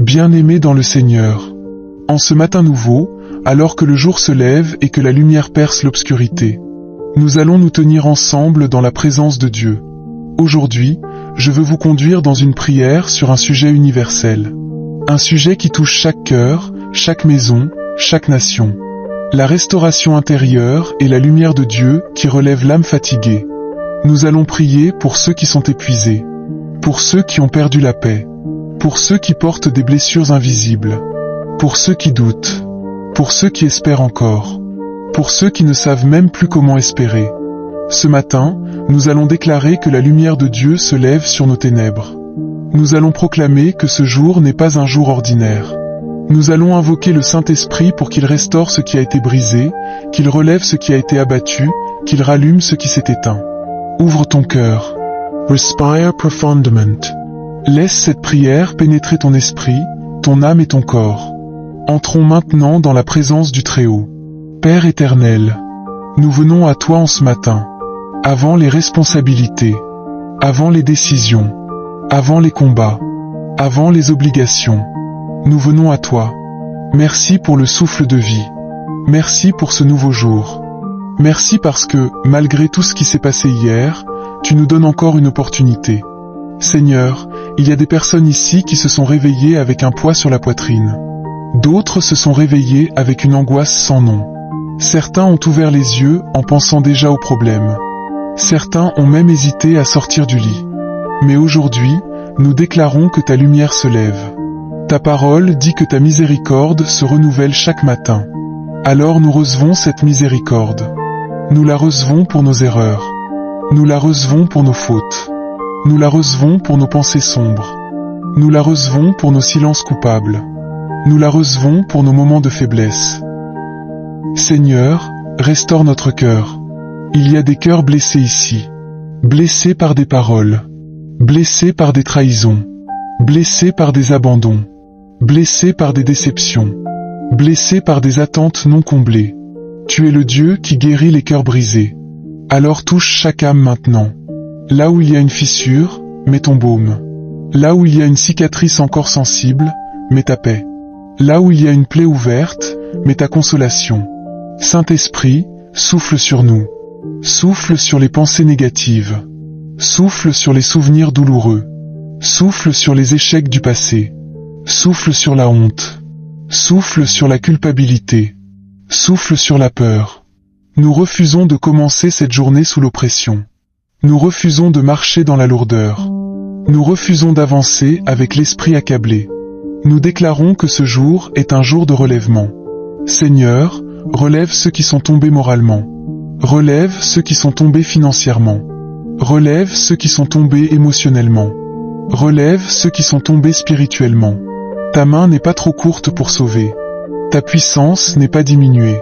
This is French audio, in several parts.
Bien-aimés dans le Seigneur, en ce matin nouveau, alors que le jour se lève et que la lumière perce l'obscurité, nous allons nous tenir ensemble dans la présence de Dieu. Aujourd'hui, je veux vous conduire dans une prière sur un sujet universel. Un sujet qui touche chaque cœur, chaque maison, chaque nation. La restauration intérieure et la lumière de Dieu qui relève l'âme fatiguée. Nous allons prier pour ceux qui sont épuisés, pour ceux qui ont perdu la paix, pour ceux qui portent des blessures invisibles, pour ceux qui doutent, pour ceux qui espèrent encore, pour ceux qui ne savent même plus comment espérer. Ce matin, nous allons déclarer que la lumière de Dieu se lève sur nos ténèbres. Nous allons proclamer que ce jour n'est pas un jour ordinaire. Nous allons invoquer le Saint-Esprit pour qu'il restaure ce qui a été brisé, qu'il relève ce qui a été abattu, qu'il rallume ce qui s'est éteint. Ouvre ton cœur. Respire profondément. Laisse cette prière pénétrer ton esprit, ton âme et ton corps. Entrons maintenant dans la présence du Très-Haut. Père éternel, nous venons à toi en ce matin, avant les responsabilités, avant les décisions, avant les combats, avant les obligations. Nous venons à toi. Merci pour le souffle de vie. Merci pour ce nouveau jour. Merci parce que, malgré tout ce qui s'est passé hier, tu nous donnes encore une opportunité. Seigneur, il y a des personnes ici qui se sont réveillées avec un poids sur la poitrine. D'autres se sont réveillés avec une angoisse sans nom. Certains ont ouvert les yeux en pensant déjà aux problèmes. Certains ont même hésité à sortir du lit. Mais aujourd'hui, nous déclarons que ta lumière se lève. Ta parole dit que ta miséricorde se renouvelle chaque matin. Alors nous recevons cette miséricorde. Nous la recevons pour nos erreurs. Nous la recevons pour nos fautes. Nous la recevons pour nos pensées sombres. Nous la recevons pour nos silences coupables. Nous la recevons pour nos moments de faiblesse. Seigneur, restaure notre cœur. Il y a des cœurs blessés ici. Blessés par des paroles. Blessés par des trahisons. Blessés par des abandons. Blessés par des déceptions. Blessés par des attentes non comblées. Tu es le Dieu qui guérit les cœurs brisés. Alors touche chaque âme maintenant. Là où il y a une fissure, mets ton baume. Là où il y a une cicatrice encore sensible, mets ta paix. Là où il y a une plaie ouverte, mets ta consolation. Saint-Esprit, souffle sur nous. Souffle sur les pensées négatives. Souffle sur les souvenirs douloureux. Souffle sur les échecs du passé. Souffle sur la honte. Souffle sur la culpabilité. Souffle sur la peur. Nous refusons de commencer cette journée sous l'oppression. Nous refusons de marcher dans la lourdeur. Nous refusons d'avancer avec l'esprit accablé. Nous déclarons que ce jour est un jour de relèvement. Seigneur, relève ceux qui sont tombés moralement. Relève ceux qui sont tombés financièrement. Relève ceux qui sont tombés émotionnellement. Relève ceux qui sont tombés spirituellement. Ta main n'est pas trop courte pour sauver. Ta puissance n'est pas diminuée.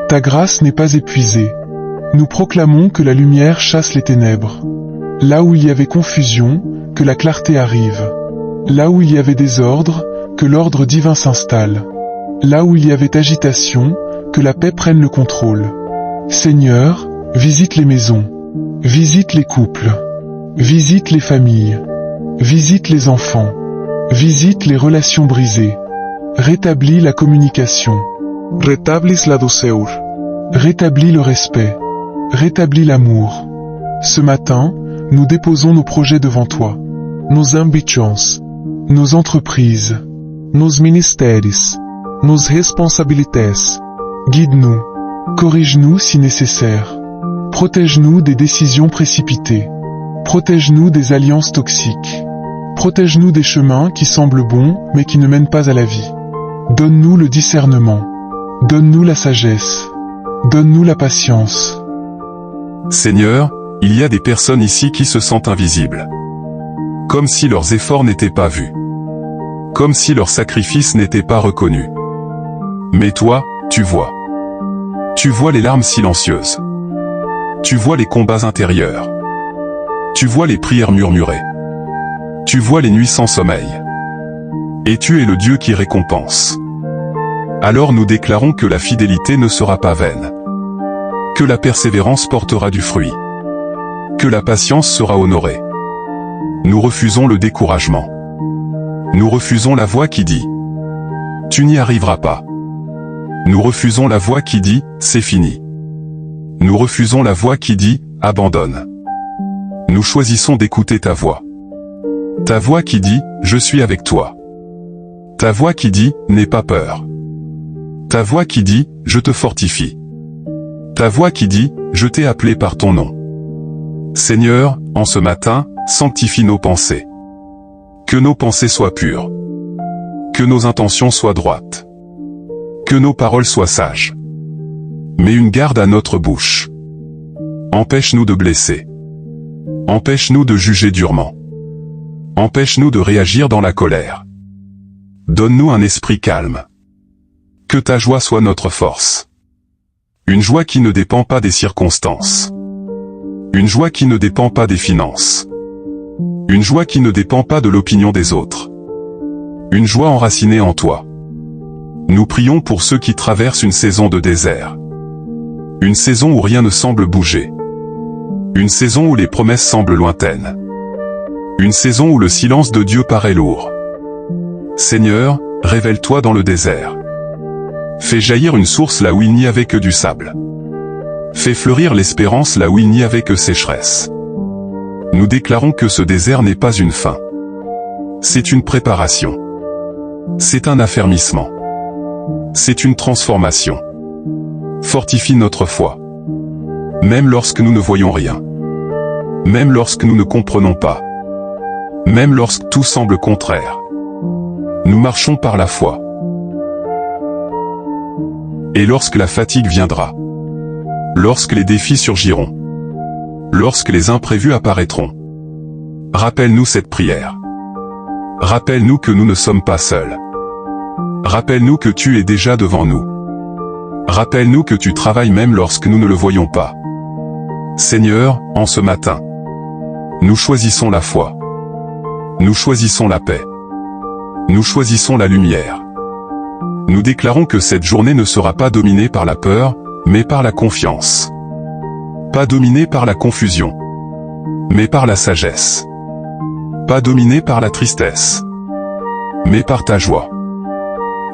Ta grâce n'est pas épuisée. Nous proclamons que la lumière chasse les ténèbres. Là où il y avait confusion, que la clarté arrive. Là où il y avait désordre, que l'ordre divin s'installe. Là où il y avait agitation, que la paix prenne le contrôle. Seigneur, visite les maisons. Visite les couples. Visite les familles. Visite les enfants. Visite les relations brisées. Rétablis la communication. Rétablis la douceur. Rétablis le respect. Rétablis l'amour. Ce matin, nous déposons nos projets devant toi. Nos ambitions. Nos entreprises. Nos ministères. Nos responsabilités. Guide-nous. Corrige-nous si nécessaire. Protège-nous des décisions précipitées. Protège-nous des alliances toxiques. Protège-nous des chemins qui semblent bons mais qui ne mènent pas à la vie. Donne-nous le discernement. Donne-nous la sagesse. Donne-nous la patience. Seigneur, il y a des personnes ici qui se sentent invisibles. Comme si leurs efforts n'étaient pas vus. Comme si leur sacrifice n'était pas reconnu. Mais toi, tu vois. Tu vois les larmes silencieuses. Tu vois les combats intérieurs. Tu vois les prières murmurées. Tu vois les nuits sans sommeil. Et tu es le Dieu qui récompense. Alors nous déclarons que la fidélité ne sera pas vaine. Que la persévérance portera du fruit. Que la patience sera honorée. Nous refusons le découragement. Nous refusons la voix qui dit « Tu n'y arriveras pas ». Nous refusons la voix qui dit « C'est fini ». Nous refusons la voix qui dit « Abandonne ». Nous choisissons d'écouter ta voix. Ta voix qui dit « Je suis avec toi ». Ta voix qui dit « N'aie pas peur ». Ta voix qui dit « Je te fortifie ». Ta voix qui dit « Je t'ai appelé par ton nom ». Seigneur, en ce matin, sanctifie nos pensées. Que nos pensées soient pures. Que nos intentions soient droites. Que nos paroles soient sages. Mets une garde à notre bouche. Empêche-nous de blesser. Empêche-nous de juger durement. Empêche-nous de réagir dans la colère. Donne-nous un esprit calme. Que ta joie soit notre force. Une joie qui ne dépend pas des circonstances. Une joie qui ne dépend pas des finances. Une joie qui ne dépend pas de l'opinion des autres. Une joie enracinée en toi. Nous prions pour ceux qui traversent une saison de désert. Une saison où rien ne semble bouger. Une saison où les promesses semblent lointaines. Une saison où le silence de Dieu paraît lourd. Seigneur, révèle-toi dans le désert. Fais jaillir une source là où il n'y avait que du sable. Fais fleurir l'espérance là où il n'y avait que sécheresse. Nous déclarons que ce désert n'est pas une fin. C'est une préparation. C'est un affermissement. C'est une transformation. Fortifie notre foi. Même lorsque nous ne voyons rien. Même lorsque nous ne comprenons pas. Même lorsque tout semble contraire. Nous marchons par la foi. Et lorsque la fatigue viendra, lorsque les défis surgiront, lorsque les imprévus apparaîtront, rappelle-nous cette prière. Rappelle-nous que nous ne sommes pas seuls. Rappelle-nous que tu es déjà devant nous. Rappelle-nous que tu travailles même lorsque nous ne le voyons pas. Seigneur, en ce matin, nous choisissons la foi. Nous choisissons la paix. Nous choisissons la lumière. Nous déclarons que cette journée ne sera pas dominée par la peur, mais par la confiance. Pas dominée par la confusion, mais par la sagesse. Pas dominée par la tristesse, mais par ta joie.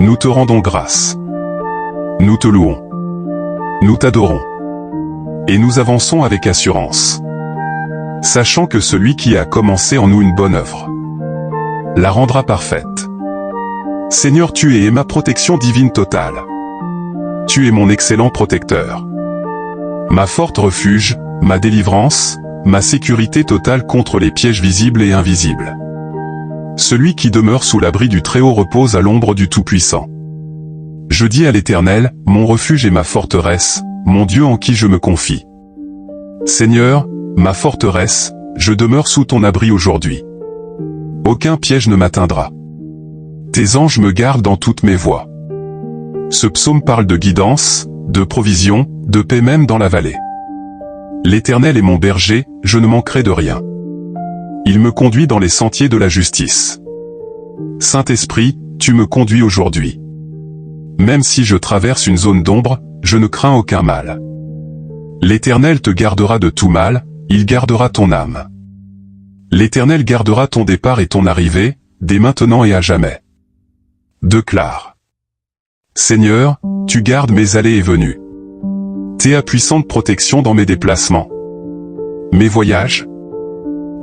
Nous te rendons grâce. Nous te louons. Nous t'adorons. Et nous avançons avec assurance, sachant que celui qui a commencé en nous une bonne œuvre la rendra parfaite. Seigneur, tu es ma protection divine totale. Tu es mon excellent protecteur. Ma forte refuge, ma délivrance, ma sécurité totale contre les pièges visibles et invisibles. Celui qui demeure sous l'abri du Très-Haut repose à l'ombre du Tout-Puissant. Je dis à l'Éternel, mon refuge et ma forteresse, mon Dieu en qui je me confie. Seigneur, ma forteresse, je demeure sous ton abri aujourd'hui. Aucun piège ne m'atteindra. Tes anges me gardent dans toutes mes voies. Ce psaume parle de guidance, de provision, de paix même dans la vallée. L'Éternel est mon berger, je ne manquerai de rien. Il me conduit dans les sentiers de la justice. Saint-Esprit, tu me conduis aujourd'hui. Même si je traverse une zone d'ombre, je ne crains aucun mal. L'Éternel te gardera de tout mal, il gardera ton âme. L'Éternel gardera ton départ et ton arrivée, dès maintenant et à jamais. Déclare. Seigneur, tu gardes mes allées et venues. Ta puissante protection dans mes déplacements. Mes voyages.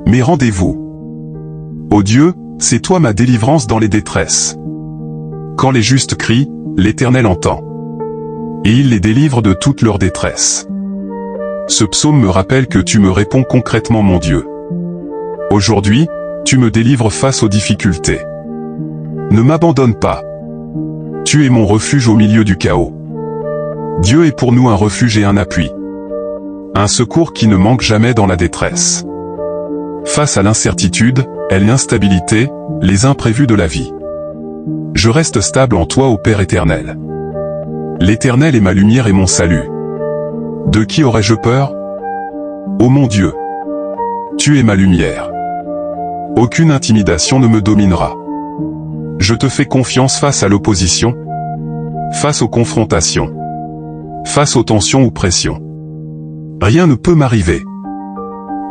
Mes rendez-vous. Ô Dieu, c'est toi ma délivrance dans les détresses. Quand les justes crient, l'Éternel entend. Et il les délivre de toute leur détresse. Ce psaume me rappelle que tu me réponds concrètement, mon Dieu. Aujourd'hui, tu me délivres face aux difficultés. Ne m'abandonne pas. Tu es mon refuge au milieu du chaos. Dieu est pour nous un refuge et un appui. Un secours qui ne manque jamais dans la détresse. Face à l'incertitude, et l'instabilité, les imprévus de la vie. Je reste stable en toi, ô Père éternel. L'Éternel est ma lumière et mon salut. De qui aurais-je peur? Ô mon Dieu, tu es ma lumière. Aucune intimidation ne me dominera. Je te fais confiance face à l'opposition, face aux confrontations, face aux tensions ou pressions. Rien ne peut m'arriver.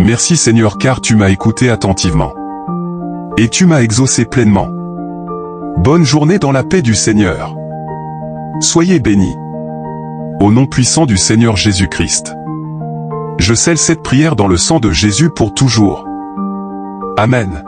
Merci Seigneur car tu m'as écouté attentivement. Et tu m'as exaucé pleinement. Bonne journée dans la paix du Seigneur. Soyez bénis. Au nom puissant du Seigneur Jésus-Christ. Je scelle cette prière dans le sang de Jésus pour toujours. Amen.